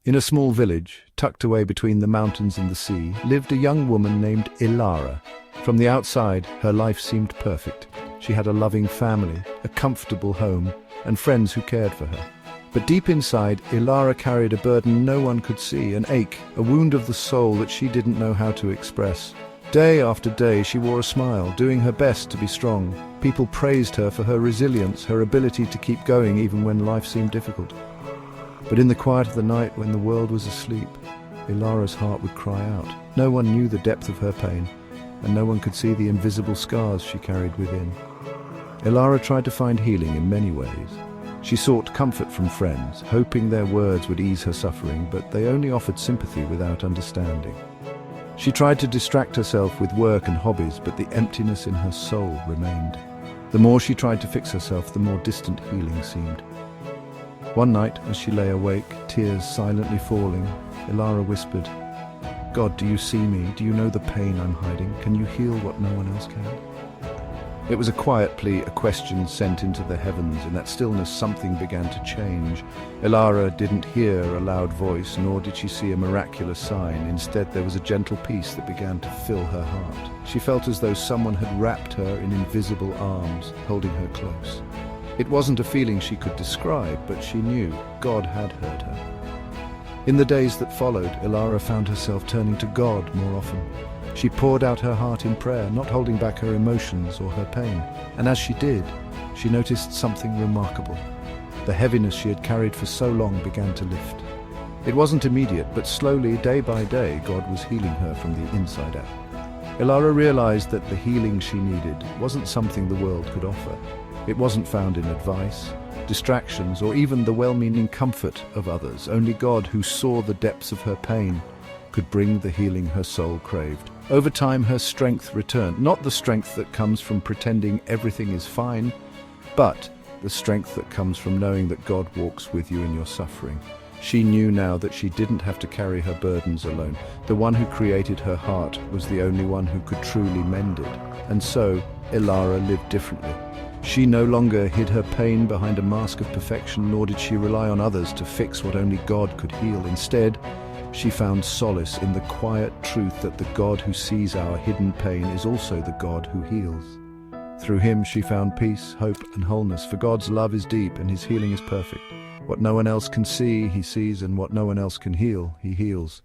In a small village, tucked away between the mountains and the sea, lived a young woman named Ilara. From the outside, her life seemed perfect. She had a loving family, a comfortable home, and friends who cared for her. But deep inside, Ilara carried a burden no one could see, an ache, a wound of the soul that she didn't know how to express. Day after day, she wore a smile, doing her best to be strong. People praised her for her resilience, her ability to keep going even when life seemed difficult. But in the quiet of the night, when the world was asleep, Ilara's heart would cry out. No one knew the depth of her pain, and no one could see the invisible scars she carried within. Ilara tried to find healing in many ways. She sought comfort from friends, hoping their words would ease her suffering, but they only offered sympathy without understanding. She tried to distract herself with work and hobbies, but the emptiness in her soul remained. The more she tried to fix herself, the more distant healing seemed. One night, as she lay awake, tears silently falling, Ilara whispered, "God, do you see me? Do you know the pain I'm hiding? Can you heal what no one else can?" It was a quiet plea, a question sent into the heavens. In that stillness, something began to change. Ilara didn't hear a loud voice, nor did she see a miraculous sign. Instead, there was a gentle peace that began to fill her heart. She felt as though someone had wrapped her in invisible arms, holding her close. It wasn't a feeling she could describe, but she knew God had heard her. In the days that followed, Ilara found herself turning to God more often. She poured out her heart in prayer, not holding back her emotions or her pain. And as she did, she noticed something remarkable. The heaviness she had carried for so long began to lift. It wasn't immediate, but slowly, day by day, God was healing her from the inside out. Ilara realized that the healing she needed wasn't something the world could offer. It wasn't found in advice, distractions, or even the well-meaning comfort of others. Only God, who saw the depths of her pain, could bring the healing her soul craved. Over time, her strength returned, not the strength that comes from pretending everything is fine, but the strength that comes from knowing that God walks with you in your suffering. She knew now that she didn't have to carry her burdens alone. The one who created her heart was the only one who could truly mend it. And so, Ilara lived differently. She no longer hid her pain behind a mask of perfection, nor did she rely on others to fix what only God could heal. Instead, she found solace in the quiet truth that the God who sees our hidden pain is also the God who heals. Through him she found peace, hope, and wholeness, for God's love is deep and his healing is perfect. What no one else can see, he sees, and what no one else can heal, he heals.